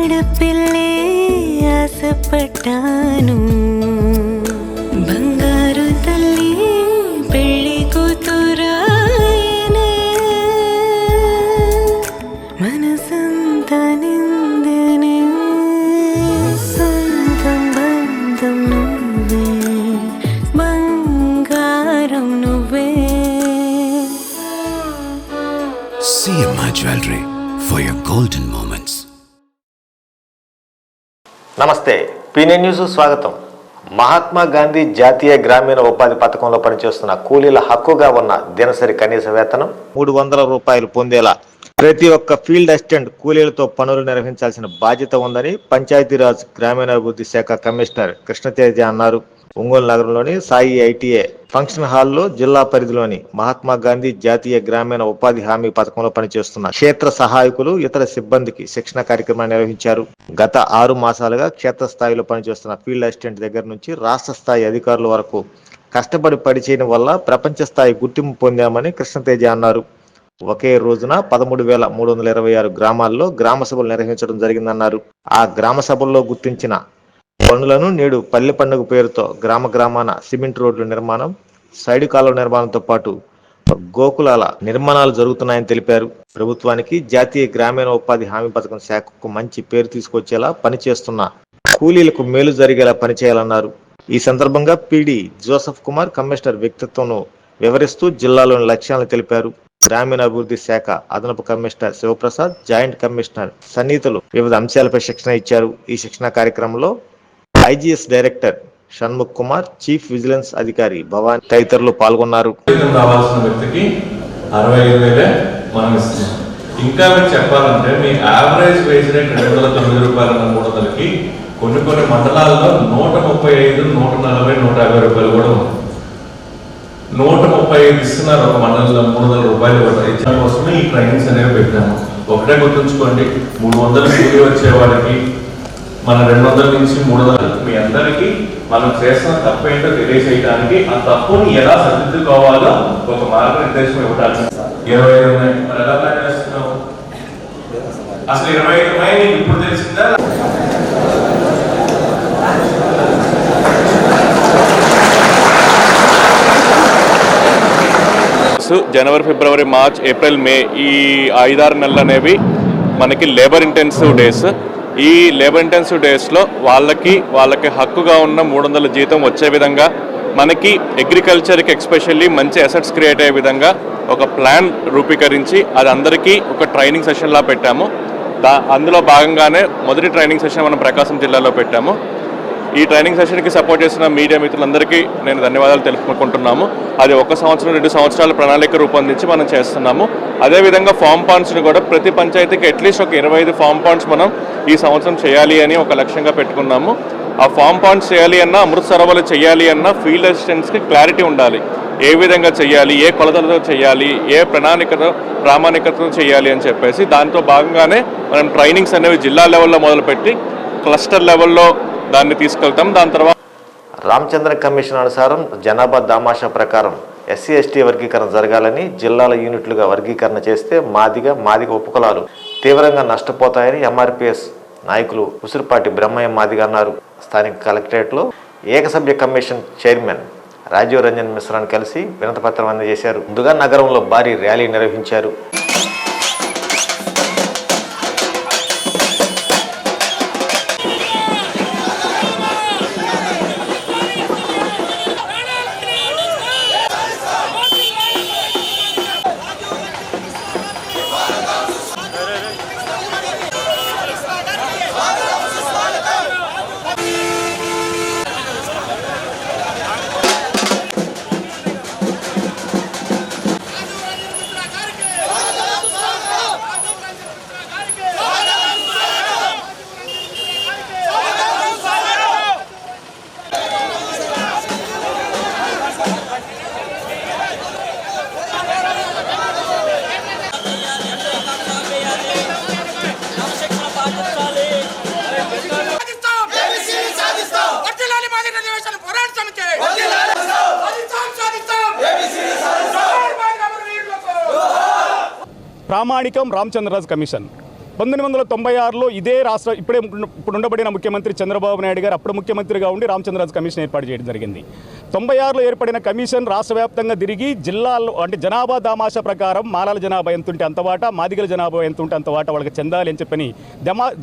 ఆడపిల్లే ఆశపడ్డాను, బంగారు తల్లి పెళ్లి కూతురాయనే, మనసంతా నిందనే, సొంతం బంధం నువ్వే, బంగారం నువ్వే. CMI Jewelry for your golden moments. నమస్తే, పీనే న్యూస్ స్వాగతం. మహాత్మా గాంధీ జాతీయ గ్రామీణ ఉపాధి పథకంలో పనిచేస్తున్న కూలీల హక్కుగా ఉన్న దినసరి కనీస వేతనం 300 రూపాయలు పొందేలా ప్రతి ఒక్క ఫీల్డ్ అసిస్టెంట్ కూలీలతో పనులు నిర్వహించాల్సిన బాధ్యత ఉందని పంచాయతీరాజ్ గ్రామీణాభివృద్ధి శాఖ కమిషనర్ కృష్ణతేజ అన్నారు. ఒంగోలు నగరంలోని సాయి ఐటీఏ ఫంక్షన్ హాల్లో జిల్లా పరిధిలోని మహాత్మా గాంధీ జాతీయ గ్రామీణ ఉపాధి హామీ పథకంలో పనిచేస్తున్న క్షేత్ర సహాయకులు ఇతర సిబ్బందికి శిక్షణ కార్యక్రమాన్ని నిర్వహించారు. గత 6 మాసాలుగా క్షేత్రస్థాయిలో పనిచేస్తున్న ఫీల్డ్ అసిస్టెంట్ దగ్గర నుంచి రాష్ట్ర స్థాయి అధికారుల వరకు కష్టపడి పనిచేయడం వల్ల ప్రపంచ స్థాయి గుర్తింపు పొందామని కృష్ణతేజ అన్నారు. ఒకే రోజున 13,326 గ్రామాల్లో గ్రామ సభలు నిర్వహించడం జరిగిందన్నారు. ఆ గ్రామ సభల్లో గుర్తించిన పనులను నేడు పల్లె పండుగ పేరుతో గ్రామాన సిమెంట్ రోడ్ల నిర్మాణం, సైడ్ కాలువ నిర్మాణంతో పాటు గోకులాల నిర్మాణాలు జరుగుతున్నాయని తెలిపారు. ప్రభుత్వానికి జాతీయ గ్రామీణ ఉపాధి హామీ పథకం శాఖకు మంచి పేరు తీసుకొచ్చేలా పనిచేస్తున్న కూలీలకు మేలు జరిగేలా పనిచేయాలన్నారు. ఈ సందర్భంగా పీడీ జోసెఫ్ కుమార్ కమిషనర్ వ్యక్తిత్వంను వివరిస్తూ జిల్లాలోని లక్ష్యాలను తెలిపారు. గ్రామీణాభివృద్ధి శాఖ అదనపు కమిషనర్ శివప్రసాద్, జాయింట్ కమిషనర్ సన్నిహితులు వివిధ అంశాలపై శిక్షణ ఇచ్చారు. ఈ శిక్షణ కార్యక్రమంలో IGS director Shanmukh Kumar, chief vigilance అధికారి భవానీ తదితరులు పాల్గొన్నారు. రావాల్సిన వ్యక్తికి 65,000 మనం ఇస్తున్నాం. ఇంకా మీకు చెప్పాలంటే మీ యావరేజ్ వేజ్ రేట్ 209 రూపాయల 300కి కొన్ని మండలాల్లో 135, 140, 150 రూపాయలు కూడా ఉంది. 135 ఇస్తున్నారు ఒక మండలంలో, 300 రూపాయలు ఇచ్చిన కోసమే ఈ ట్రైనింగ్స్ అనేవి పెట్టాము. ఒకటే గుర్తుంచుకోండి, 300 కూలి వచ్చే వాళ్ళకి మన 200 నుంచి 300 మీ అందరికీ మనం చేస్తున్న తప్పు ఏంటో తెలియజేయడానికి, ఆ తప్పుని ఎలా సరిదిద్దుకోవాలో ఒక మార్గనిర్దేశం ఇవ్వడానికి 25 ఉన్నాయి. మరి ఎలా ప్లాన్ చేస్తున్నావు? అసలు 25 ఉన్నాయి నీకు ఇప్పుడు తెలిసిందా? జనవరి, ఫిబ్రవరి, మార్చ్, ఏప్రిల్, మే ఈ 5-6 నెలలు అనేవి మనకి లేబర్ ఇంటెన్సివ్ డేస్. ఈ లేబర్ ఇంటెన్సివ్ డేస్లో వాళ్ళకి హక్కుగా ఉన్న 300 జీతం వచ్చే విధంగా మనకి అగ్రికల్చర్కి ఎస్పెషల్లీ మంచి అసెట్స్ క్రియేట్ అయ్యే విధంగా ఒక ప్లాన్ రూపీకరించి అది అందరికీ ఒక ట్రైనింగ్ సెషన్లా పెట్టాము. అందులో భాగంగానే మొదటి ట్రైనింగ్ సెషన్ మనం ప్రకాశం జిల్లాలో పెట్టాము. ఈ ట్రైనింగ్ సెషన్కి సపోర్ట్ చేసిన మీడియా మిత్రులందరికీ నేను ధన్యవాదాలు తెలుపుకుంటున్నాము. అది 1 సంవత్సరం 2 సంవత్సరాల ప్రణాళిక రూపొందించి మనం చేస్తున్నాము. అదేవిధంగా ఫామ్ పాండ్స్ని కూడా ప్రతి పంచాయతీకి అట్లీస్ట్ ఒక 25 ఫామ్ పాండ్స్ మనం ఈ సంవత్సరం చేయాలి అని ఒక లక్ష్యంగా పెట్టుకున్నాము. ఆ ఫామ్ పాండ్స్ చేయాలి అన్నా, అమృత్ సరోవర్లు చేయాలి అన్నా ఫీల్డ్ అసిస్టెంట్స్కి క్లారిటీ ఉండాలి. ఏ విధంగా చేయాలి, ఏ కొలతలతో చేయాలి, ఏ ప్రామాణికతతో చేయాలి అని చెప్పేసి దాంతో భాగంగానే మనం ట్రైనింగ్స్ అనేవి జిల్లా లెవెల్లో మొదలుపెట్టి క్లస్టర్ లెవెల్లో దాన్ని తీసుకెళ్తాం. దాని తర్వాత రామచంద్ర కమిషన్ అనుసారం జనాభా దామాషా ప్రకారం SC/ST వర్గీకరణ జరగాలని, జిల్లాల యూనిట్లుగా వర్గీకరణ చేస్తే మాదిగ ఉపకులాలు తీవ్రంగా నష్టపోతాయని MRPS నాయకులు ఉసురుపాటి బ్రహ్మయ్య మాదిగ అన్నారు. స్థానిక కలెక్టరేట్లో ఏకసభ్య కమిషన్ చైర్మన్ రాజీవ్ రంజన్ మిశ్రాను కలిసి వినతిపత్రం అందజేశారు. ముందుగా నగరంలో భారీ ర్యాలీ నిర్వహించారు. ప్రామాణికం రామచంద్రరాజ్ కమిషన్ 1996లో ఇదే రాష్ట్ర ఇప్పుడు ఉండబడిన ముఖ్యమంత్రి చంద్రబాబు నాయుడు గారు అప్పుడు ముఖ్యమంత్రిగా ఉండి రామచంద్రరాజు కమిషన్ ఏర్పాటు చేయడం జరిగింది. 96లో ఏర్పడిన కమిషన్ రాష్ట్ర వ్యాప్తంగా తిరిగి జిల్లాల్లో అంటే జనాభా దామాషా ప్రకారం మాలాల జనాభా ఎంత ఉంటే అంత వాటా, మాదిగల జనాభా ఎంత ఉంటే అంత వాటా వాళ్ళకి చెందాలి అని చెప్పని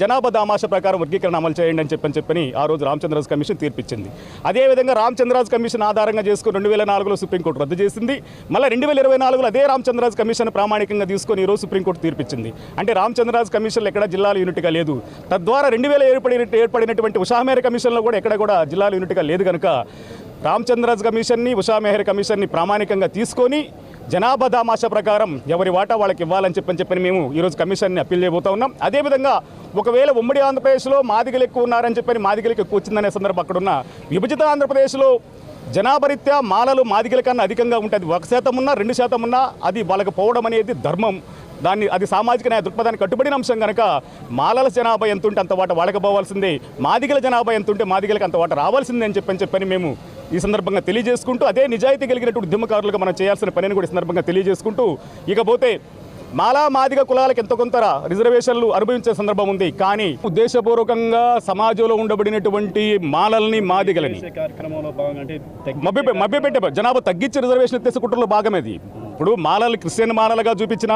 జనాభా దామాషా ప్రకారం వర్గీకరణ అమలు చేయండి అని చెప్పని ఆ రోజు రామచంద్రరాజు కమిషన్ తీర్పిచ్చింది. అదేవిధంగా రామచంద్రరాజు కమిషన్ ఆధారంగా చేసుకుని 2004లో సుప్రీంకోర్టు రద్దు చేసింది. మళ్ళీ 2024లో అదే రామచంద్రరాజు కమిషన్ ప్రామాణికంగా తీసుకొని ఈరోజు సుప్రీంకోర్టు తీర్పిచ్చింది. అంటే రామచంద్రరాజు కమిషన్లు ఎక్కడ జిల్లాల యూనిట్గా లేదు. తద్వారా 2000 ఏర్పడినటువంటి ఉషామేహర్ కమిషన్లో కూడా ఎక్కడ కూడా జిల్లాల యూనిట్గా లేదు కనుక రామచంద్రరాజు కమిషన్ని, ఉషామేహర్ కమిషన్ని ప్రామాణికంగా తీసుకొని జనాభా దామాషా ప్రకారం ఎవరి వాటా వాళ్ళకి ఇవ్వాలని చెప్పని మేము ఈరోజు కమిషన్ని అప్పీల్ చేయబోతా ఉన్నాం. అదేవిధంగా ఒకవేళ ఉమ్మడి ఆంధ్రప్రదేశ్లో మాదిగలు ఎక్కువ ఉన్నారని చెప్పని మాదిగలకు ఎక్కువ వచ్చిందనే సందర్భం అక్కడున్న విభజిత ఆంధ్రప్రదేశ్లో జనాభరీత్యా మాలలు మాదిగల కన్నా అధికంగా ఉంటుంది. 1% ఉన్నా 2% ఉన్నా అది వాళ్ళకి పోవడం అనేది ధర్మం. అది సామాజిక న్యాయ దృక్పథానికి కట్టుబడిన అంశం కనుక మాలల జనాభా ఎంత ఉంటే అంత వాట వాళ్ళకి పోవాల్సిందే, మాదిగల జనాభా ఎంత ఉంటే మాదిగలకు అంత వాట రావాల్సిందే అని చెప్పని మేము ఈ సందర్భంగా తెలియజేసుకుంటూ అదే నిజాయితీ కలిగినటువంటి ఉద్యమకారులుగా మనం చేయాల్సిన పనిని కూడా ఈ సందర్భంగా తెలియజేసుకుంటూ ఇకపోతే మాలా మాదిగ కులాలకు ఎంతో కొంత రిజర్వేషన్లు అనుభవించే సందర్భం ఉంది. కానీ ఉద్దేశపూర్వకంగా సమాజంలో ఉండబడినటువంటి మాలల్ని మాదిగలని మభ్యపెట్టే జనాభా తగ్గించి రిజర్వేషన్ ఎత్తేసే కుట్రలో భాగమేది. ఇప్పుడు మాలలు క్రిస్టియన్ మాలలుగా చూపించిన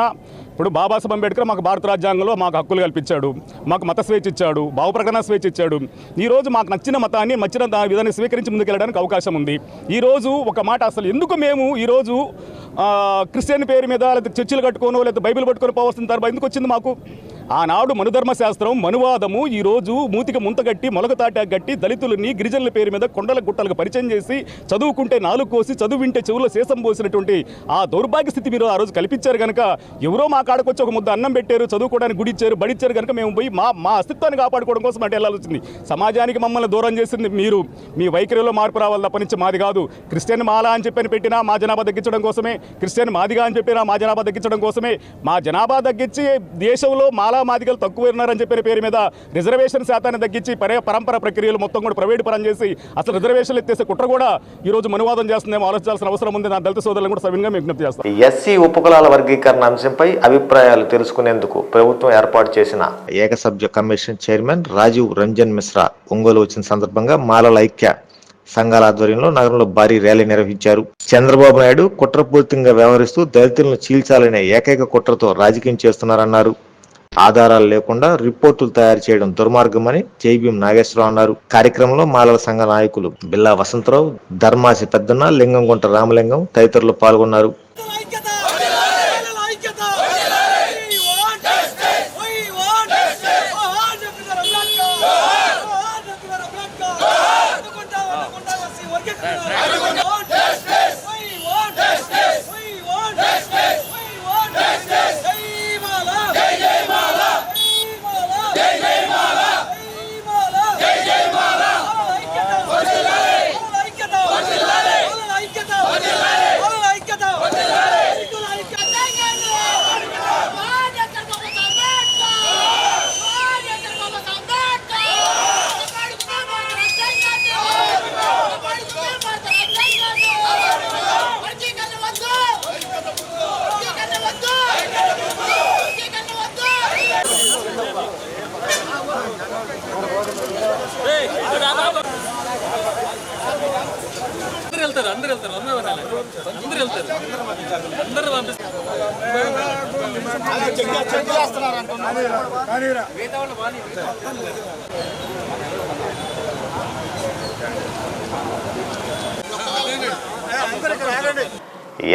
ఇప్పుడు బాబాసాహెబ్ అంబేద్కర్ మాకు భారత రాజ్యాంగంలో మాకు హక్కులు కల్పించాడు, మాకు మత స్వేచ్ఛ ఇచ్చాడు, భావ ప్రకటన స్వేచ్ఛ ఇచ్చాడు. ఈరోజు మాకు నచ్చిన మతాన్ని నచ్చిన విధాన్ని స్వీకరించి ముందుకెళ్ళడానికి అవకాశం ఉంది. ఈరోజు ఒక మాట అసలు ఎందుకు మేము ఈరోజు క్రిస్టియన్ పేరు మీద లేదా చర్చిలు కట్టుకోనో లేదా బైబిల్ పట్టుకొని పోవాల్సిన తర్వాత ఎందుకు వచ్చింది మాకు? ఆనాడు మనుధర్మశాస్త్రం మనువాదము ఈరోజు మూతికి ముంతగట్టి మొలకతాటాకు గట్టి దళితులని గిరిజనుల పేరు మీద కొండల గుట్టలకు పరిచయం చేసి చదువుకుంటే నాలుగు కోసి చదువుంటే చెవుల్లో శేషం పోసినటువంటి ఆ దౌర్భాగ్య స్థితి మీరు ఆ రోజు కల్పించారు కనుక ఎవరో మా కాడకొచ్చి ఒక ముద్ద అన్నం పెట్టారు, చదువుకోవడానికి గుడి ఇచ్చారు, బడిచ్చారు కనుక మేము పోయి మా అస్తిత్వాన్ని కాపాడుకోవడం కోసం అంటే వెళ్ళాల్సి వచ్చింది. సమాజానికి మమ్మల్ని దూరం చేసింది మీరు. మీ వైఖరిలో మార్పు రావాలి తప్పనించి మాది కాదు. క్రిస్టియన్ మాలా అని చెప్పని పెట్టినా మా జనాభా తగ్గించడం కోసమే, క్రిస్టియన్ మాదిగా అని చెప్పినా మా జనాభా తగ్గించడం కోసమే. మా జనాభా తగ్గించి దేశంలో మాదిగలు తక్కువ ఉన్నారని చెప్పిన పేరు మీద రిజర్వేషన్ శాతాన్ని తగ్గించి పరంపర ప్రక్రియలు మొత్తం కూడా ప్రైవేట్ పరం చేసి అసలు రిజర్వేషన్లు ఎత్తేసే కుట్ర కూడా ఈ రోజు మనువాదం చేస్తుందేమో ఆలోచించాల్సిన అవసరం ఉంది. నా దళిత సోదరులను కూడా సవినంగా విజ్ఞప్తి చేస్తాను. ఎస్సీ ఉపకులాల వర్గీకరణ అంశంపై అభిప్రాయాలు తెలుసుకునేందుకు ప్రభుత్వం ఏర్పాటు చేసిన ఏకసభ్య కమిషన్ చైర్మన్ రాజీవ్ రంజన్ మిశ్రా ఒంగోలు వచ్చిన సందర్భంగా మాలల ఐక్య సంఘాల ఆధ్వర్యంలో నగరంలో భారీ ర్యాలీ నిర్వహించారు. చంద్రబాబు నాయుడు కుట్రపూరితంగా వ్యవహరిస్తూ దళితులను చీల్చాలనే ఏకైక కుట్రతో రాజకీయం చేస్తున్నారన్నారు. ఆధారాలు లేకుండా రిపోర్టులు తయారు చేయడం దుర్మార్గమని జైభీం నాగేశ్వరరావు అన్నారు. కార్యక్రమంలో మాలల సంఘ నాయకులు బిల్లా వసంతరావు, ధర్మాసి పెద్దన్న, లింగంగుంట రామలింగం తదితరులు పాల్గొన్నారు.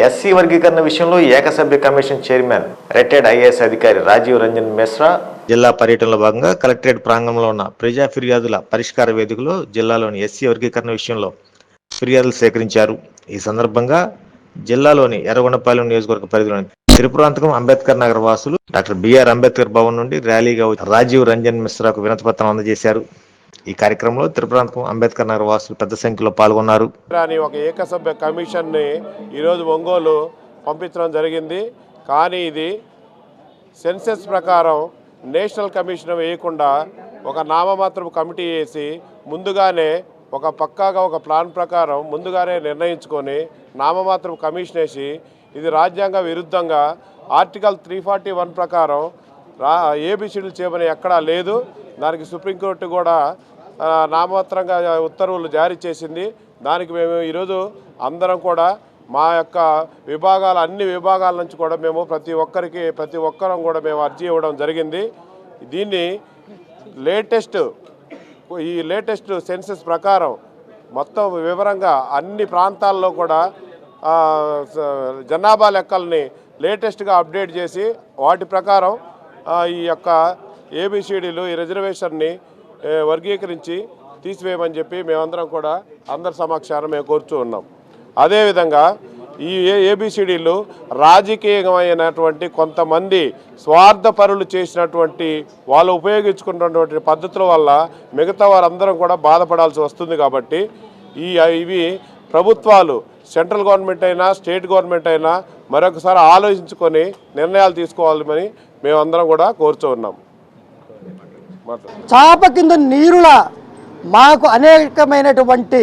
ఎస్సీ వర్గీకరణ విషయంలో ఏకసభ్య కమిషన్ చైర్మన్ రిటైర్డ్ ఐఏఎస్ అధికారి రాజీవ్ రంజన్ మిశ్రా జిల్లా పర్యటనలో భాగంగా కలెక్టరేట్ ప్రాంగణంలో ఉన్న ప్రజా ఫిర్యాదుల పరిష్కార వేదికలో జిల్లాలోని ఎస్సీ వర్గీకరణ విషయంలో ఫిర్యాదులు సేకరించారు. ఈ సందర్భంగా జిల్లాలోని ఎర్రగొండపాలెం నియోజకవర్గ పరిధిలోని త్రిపురాంతకం అంబేద్కర్ నగర్ వాసులు డాక్టర్ బిఆర్ అంబేద్కర్ భవన్ నుండి ర్యాలీగా రాజీవ్ రంజన్ మిశ్రాకు వినతి పత్రం అందజేశారు. ఈ కార్యక్రమంలో త్రిపురాంతకం అంబేద్కర్ నగర్ వాసులు పెద్ద సంఖ్యలో పాల్గొన్నారు. ఒక ఏకసభ్య కమిషన్ని ఈరోజు ఒంగోలు పంపించడం జరిగింది. కానీ ఇది సెన్సెస్ ప్రకారం నేషనల్ కమిషన్ వేయకుండా ఒక నామమాత్రపు కమిటీ వేసి ముందుగానే ఒక పక్కాగా ఒక ప్లాన్ ప్రకారం ముందుగానే నిర్ణయించుకొని నామమాత్రపు కమిషన్ వేసి ఇది రాజ్యాంగ విరుద్ధంగా ఆర్టికల్ 341 ప్రకారం ఏబిసిడీలు చేయమని ఎక్కడా లేదు. దానికి సుప్రీంకోర్టు కూడా నామమాత్రంగా ఉత్తర్వులు జారీ చేసింది. దానికి మేము ఈరోజు అందరం కూడా మా యొక్క అన్ని విభాగాల నుంచి కూడా మేము ప్రతి ఒక్కరం కూడా మేము అర్జీ ఇవ్వడం జరిగింది. దీన్ని లేటెస్ట్ సెన్సస్ ప్రకారం మొత్తం వివరంగా అన్ని ప్రాంతాల్లో కూడా జనాభా లెక్కల్ని లేటెస్ట్గా అప్డేట్ చేసి వాటి ప్రకారం ఈ యొక్క ఏబిసిడీలు ఈ రిజర్వేషన్ని వర్గీకరించి తీసివేయమని చెప్పి మేమందరం కూడా అందరి సమక్షాన మేము కోరుతూ ఉన్నాం. అదేవిధంగా ఈ ఏబిసిడీలు రాజకీయమైనటువంటి కొంతమంది స్వార్థపరులు చేసినటువంటి వాళ్ళు ఉపయోగించుకున్నటువంటి పద్ధతుల వల్ల మిగతా వారందరం కూడా బాధపడాల్సి వస్తుంది. కాబట్టి ఇవి ప్రభుత్వాలు సెంట్రల్ గవర్నమెంట్ అయినా స్టేట్ గవర్నమెంట్ అయినా మరొకసారి ఆలోచించుకొని నిర్ణయాలు తీసుకోవాలని మేమందరం కూడా కోరుతూ ఉన్నాం. చాప కింద నీరులా మాకు అనేకమైనటువంటి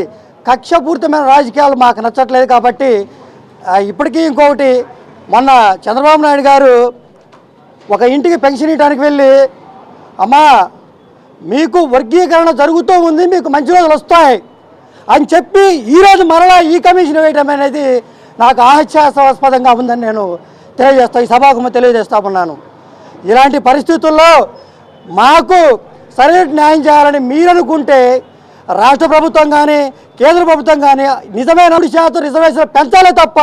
కక్షపూరితమైన రాజకీయాలు మాకు నచ్చట్లేదు. కాబట్టి ఇప్పటికీ ఇంకొకటి, మొన్న చంద్రబాబు నాయుడు గారు ఒక ఇంటికి పెన్షన్ ఇవ్వడానికి వెళ్ళి, అమ్మా మీకు వర్గీకరణ జరుగుతూ ఉంది, మీకు మంచి రోజులు వస్తాయి అని చెప్పి ఈరోజు మరలా ఈ కమిషన్ వేయడం అనేది నాకు ఆశ్చర్యాస్పదంగా ఉందని నేను ఈ సభాముఖంగా తెలియజేస్తా ఉన్నాను. ఇలాంటి పరిస్థితుల్లో మాకు సరైన న్యాయం చేయాలని మీరు అనుకుంటే రాష్ట్ర ప్రభుత్వం కానీ కేంద్ర ప్రభుత్వం కానీ నిజమైన 100% రిజర్వేషన్ పెంచాలే తప్ప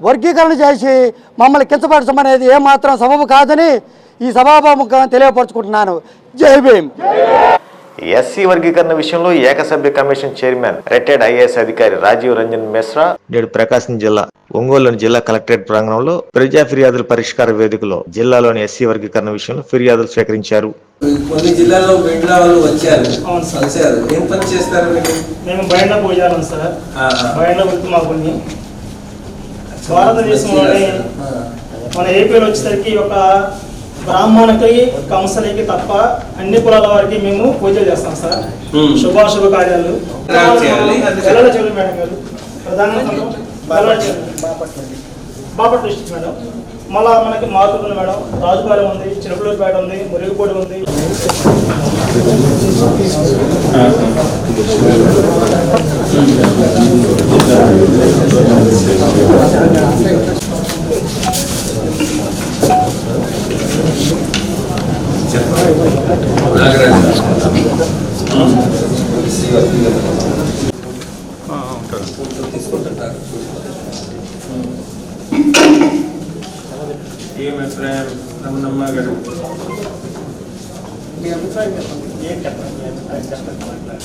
వర్గీకరణ చేసి మమ్మల్ని కించపరచడం అనేది ఏమాత్రం సబబు కాదని ఈ సభాముఖంగా తెలియపరుచుకుంటున్నాను. జై భీమ్. ఎస్సీ వర్గీకరణ విషయంలో ఏకసభ్య కమిషన్ చైర్మన్ రిటైర్డ్ ఐఏఎస్ అధికారి రాజీవ్ రంజన్ మిశ్రా నేడు ప్రకాశం జిల్లా ఒంగోలులోని జిల్లా కలెక్టరేట్ ప్రాంగణంలో ప్రజా ఫిర్యాదుల పరిష్కార వేదికలో జిల్లాలోని ఎస్సీ వర్గీకరణ విషయంలో ఫిర్యాదులు స్వీకరించారు. కొన్ని జిల్లాలో బెండ్ల వాళ్ళు వచ్చారు. ఏం పని చేస్తారు మీరు? మేము బయట పోయాను సార్. బయట వృత్తి మాకు భారతదేశంలోనే మన ఏపీలో వచ్చేసరికి ఒక బ్రాహ్మణుకి కంసలికి తప్ప అన్ని కులాల వారికి మేము పూజలు చేస్తాం సార్. శుభాశుభ కార్యాలు మేడం గారు ప్రధానంగా బాపట్ల డిస్ట్రిక్ట్ మేడం. మళ్ళా మనకి మార్కెట్ ఉంది మేడం, రాజుపాలెం ఉంది, చిరుపులూరుపేట ఉంది, మురుగుపూడి ఉంది. ఏం అభిప్రాయం రమణమ్మ గారు?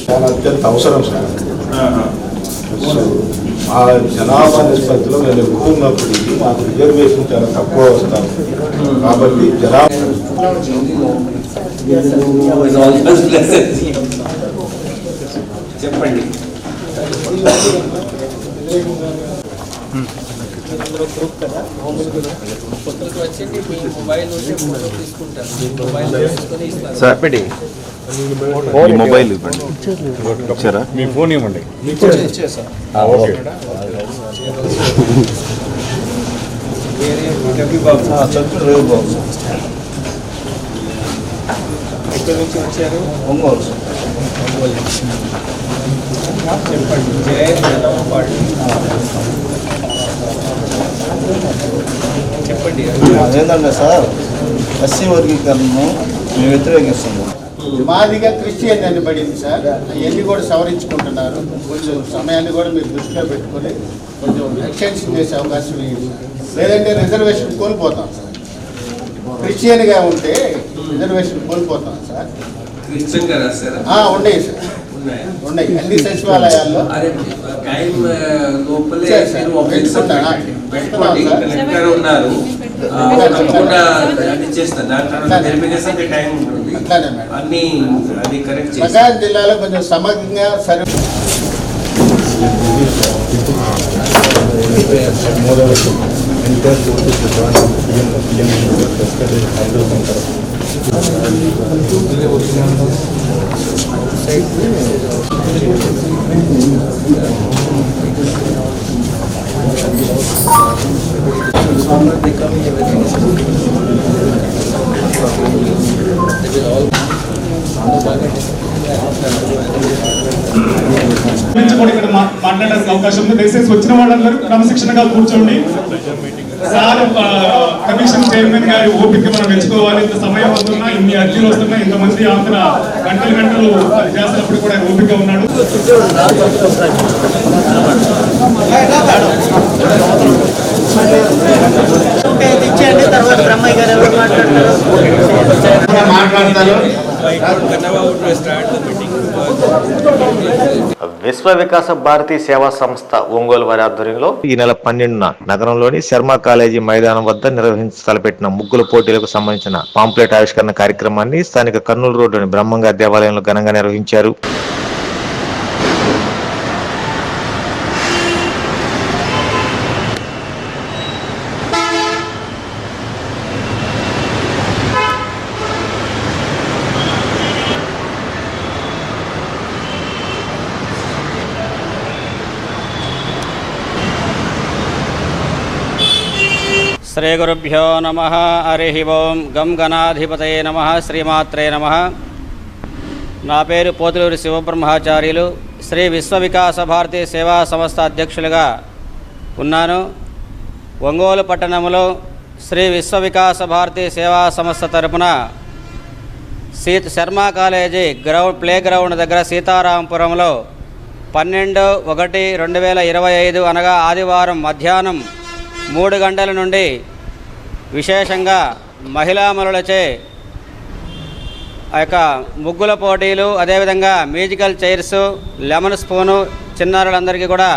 చాలా అత్యంత అవసరం సార్. మా జనాభా నిష్పత్తిలో మేము ఎక్కువ ఉన్నప్పటికీ మాకు రిజర్వేషన్ చాలా తక్కువ వస్తాం. కాబట్టి జనాభా చెప్పండి. మొబైల్ ఇవ్వండి. మీ ఫోన్ ఇవ్వండి. ఎక్కడి నుంచి వచ్చారు? ఒంగోలు. చెప్పండి. జయ జనతా పార్టీ. చెప్పండి. అదేంటంటే సార్, ఎస్సీ వర్గీకరణను మేము వ్యతిరేకిస్తున్నాం. మాదిగా క్రిస్టియన్ అని పడింది సార్. అవన్నీ కూడా సవరించుకుంటున్నారు. కొంచెం సమయాన్ని కూడా మీరు దృష్టిలో పెట్టుకొని కొంచెం ఎక్స్టెన్షన్ చేసే అవకాశం లేదు. లేదంటే రిజర్వేషన్ కోల్పోతాం సార్. క్రిస్టియన్గా ఉంటే రిజర్వేషన్ కోల్పోతాం సార్. ఉన్నాయి సార్, ఉన్నాయి అన్ని సచివాలయాల్లో. ప్రకాశం జిల్లాలో కొంచెం సమగ్రంగా ఇక్కడ మాట్లాడడానికి అవకాశం ఉంది. దయచేసి వచ్చిన వాళ్ళందరూ క్రమశిక్షణగా కూర్చోండి. సార్ కమిషన్ చైర్మన్ గారి ఓపిక మనం మెచ్చుకోవాలి. ఇంత సమయం వస్తున్నా, ఇన్ని అర్జీలు వస్తున్నా, ఇంతమంది ఆంధ్ర గంటలు చేసినప్పుడు కూడా ఓపిక ఉన్నాడు. తర్వాత బ్రహ్మయ్య గారు ఎవరు మాట్లాడతారు? విశ్వ వికాస భారతి సేవా సంస్థ ఒంగోలు వారి ఆధ్వర్యంలో ఈ నెల 12న నగరంలోని శర్మ కాలేజీ మైదానం వద్ద తలపెట్టిన ముగ్గుల పోటీలకు సంబంధించిన పాంప్లెట్ ఆవిష్కరణ కార్యక్రమాన్ని స్థానిక కర్నూలు రోడ్డులోని బ్రహ్మంగారి దేవాలయంలో ఘనంగా నిర్వహించారు. శ్రీ గురుభ్యో నమః. హరి ఓం. గం గణాధిపతయే నమః. శ్రీమాత్రే నమః. నా పేరు పోతులూరి శివబ్రహ్మచార్యులు. శ్రీ విశ్వ వికాస భారతీ సేవా సంస్థ అధ్యక్షులుగా ఉన్నాను. ఒంగోలు పట్టణంలో శ్రీ విశ్వ వికాస భారతీ సేవా సంస్థ తరపున శర్మ కాలేజీ ప్లే గ్రౌండ్ దగ్గర సీతారాంపురంలో 12/1/2025 అనగా ఆదివారం మధ్యాహ్నం 3 గంటల నుండి విశేషంగా మహిళామణులచే ఆ యొక్క ముగ్గుల పోటీలు, అదేవిధంగా మ్యూజికల్ చైర్స్, లెమన్ స్పూను చిన్నారులందరికీ కూడా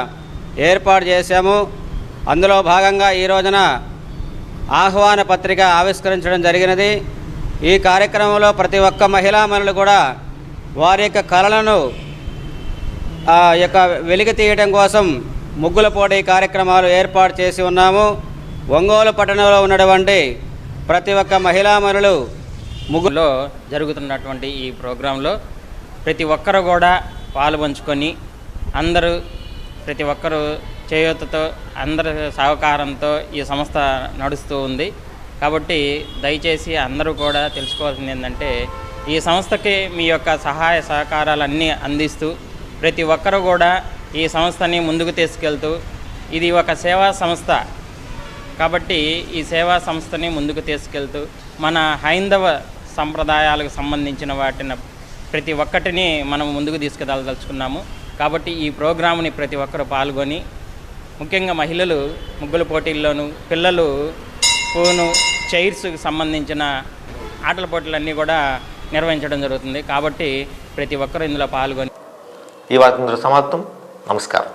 ఏర్పాటు చేశాము. అందులో భాగంగా ఈ రోజున ఆహ్వాన పత్రిక ఆవిష్కరించడం జరిగినది. ఈ కార్యక్రమంలో ప్రతి ఒక్క మహిళామణులు కూడా వారి యొక్క కళలను వెలికి తీయడం కోసం ముగ్గుల పోటీ కార్యక్రమాలు ఏర్పాటు చేసి ఉన్నాము. ఒంగోలు పట్టణంలో ఉన్నటువంటి ప్రతి ఒక్క మహిళామణులు ముగ్గులో జరుగుతున్నటువంటి ఈ ప్రోగ్రాంలో ప్రతి ఒక్కరు కూడా పాలుపంచుకొని ప్రతి ఒక్కరూ చేయూతతో అందరి సహకారంతో ఈ సంస్థ నడుస్తూ ఉంది. కాబట్టి దయచేసి అందరూ కూడా తెలుసుకోవాల్సింది ఏంటంటే, ఈ సంస్థకి మీ యొక్క సహాయ సహకారాలన్నీ అందిస్తూ ప్రతి ఒక్కరు కూడా ఈ సంస్థని ముందుకు తీసుకెళ్తూ, ఇది ఒక సేవా సంస్థ కాబట్టి ఈ సేవా సంస్థని ముందుకు తీసుకెళ్తూ మన హైందవ సంప్రదాయాలకు సంబంధించిన వాటిని ప్రతి ఒక్కటిని మనం ముందుకు తీసుకెళ్ళదలుచుకున్నాము. కాబట్టి ఈ ప్రోగ్రామ్ని ప్రతి ఒక్కరు పాల్గొని, ముఖ్యంగా మహిళలు ముగ్గుల పోటీల్లోనూ, పిల్లలు స్పూను చైర్స్కి సంబంధించిన ఆటల పోటీలన్నీ కూడా నిర్వహించడం జరుగుతుంది. కాబట్టి ప్రతి ఒక్కరు ఇందులో పాల్గొని ఈ వార్త సమాప్తం. నమస్కారం.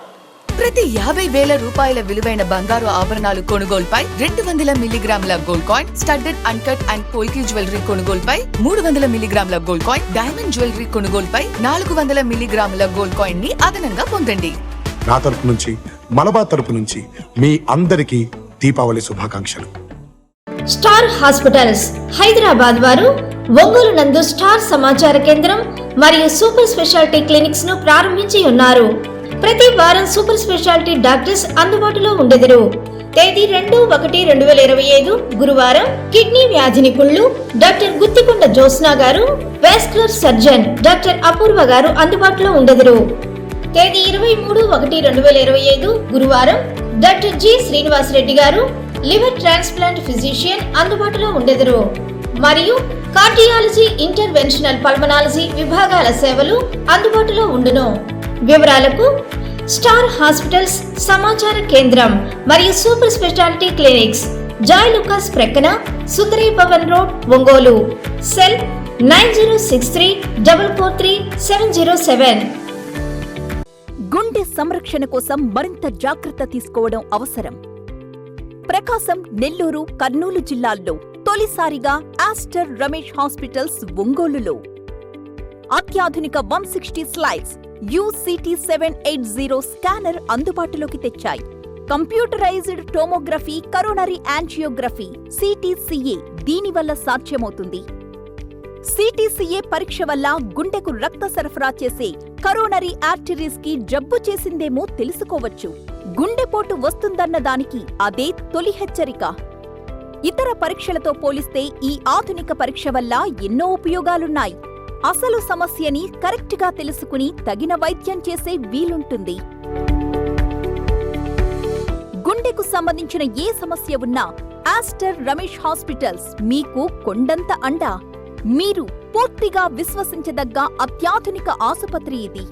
ప్రతి 50,000 రూపాయల విలువైన బంగారు ఆభరణాలు కొనుగోలుపై 200 మిల్లీగ్రాముల gold coin, studded uncut and polki jewellery కొనుగోలుపై 300 మిల్లీగ్రాముల గోల్డ్ కాయిన్, డైమండ్ జ్యువెలరీ కొనుగోలుపై 400 మిల్లీగ్రాముల గోల్డ్ కాయిన్ ని అదనంగా పొందండి. నా తరపు నుంచి, మలబార్ తరపు నుంచి మీ అందరికీ దీపావళి శుభాకాంక్షలు. స్టార్ హాస్పిటల్స్ హైదరాబాద్ వారు ఒంగోలు నందు స్టార్ సమాచార కేంద్రం మరియు సూపర్ స్పెషాలిటీ క్లినిక్స్ ను ప్రారంభించి ఉన్నారు. ప్రతి వారం సూపర్ స్పెషాలిటీ డాక్టర్స్ అందుబాటులో ఉండెదరు. తేదీ 2/1/2025 గురువారం కిడ్నీ వ్యాధి నిపుణులు డాక్టర్ గుత్తికొండ జ్యోత్స్నా గారు, వాస్కులర్ సర్జన్ డాక్టర్ అపూర్వ గారు అందుబాటులో ఉండెదరు. తేదీ 23/1/2025 గురువారం డాక్టర్ జి శ్రీనివాస్ రెడ్డి గారు, లివర్ ట్రాన్స్ప్లాంట్ ఫిజిషియన్ అందుబాటులో ఉండెదరు. మరియు కార్డియాలజీ, ఇంటర్వెన్షనల్ పల్మనాలజీ విభాగాల సేవలు అందుబాటులో ఉండును. వివరాలకు స్టార్ హాస్పిటల్స్ సమాచార కేంద్రం మరియు super speciality clinics, Joy Lukas ప్రక్కన, సుందరీ భవన్ రోడ్, ఒంగోలు. సెల్ 9063443707. గుండె సంరక్షణ కోసం మరింత జాగ్రత్త తీసుకోవడం అవసరం. ప్రకాశం, నెల్లూరు, కర్నూలు జిల్లాల్లో తొలిసారిగా ఆస్టర్ రమేష్ హాస్పిటల్స్ ఒంగోలులో అత్యాధునిక 160 స్లైడ్స్ UCT 780 స్కానర్ అందుబాటులోకి తెచ్చాయి. Computerised tomography, coronary angiography, CTCA దీనివల్ల సాధ్యమవుతుంది. CTCA పరీక్ష వల్ల గుండెకు రక్త సరఫరా చేసే కరోనరీ ఆర్టరీస్ కి జబ్బు చేసిందేమో తెలుసుకోవచ్చు. గుండెపోటు వస్తుందన్న దానికి అదే తొలి హెచ్చరిక. ఇతర పరీక్షలతో పోలిస్తే ఈ ఆధునిక పరీక్ష వల్ల ఎన్నో ఉపయోగాలున్నాయి. అసలు సమస్యని కరెక్ట్గా తెలుసుకుని తగిన వైద్యం చేసే వీలుంటుంది. గుండెకు సంబంధించిన ఏ సమస్య ఉన్నా ఆస్టర్ రమేష్ హాస్పిటల్స్ మీకు కొండంత అండ. మీరు పూర్తిగా విశ్వసించదగ్గ అత్యాధునిక ఆసుపత్రి ఇది.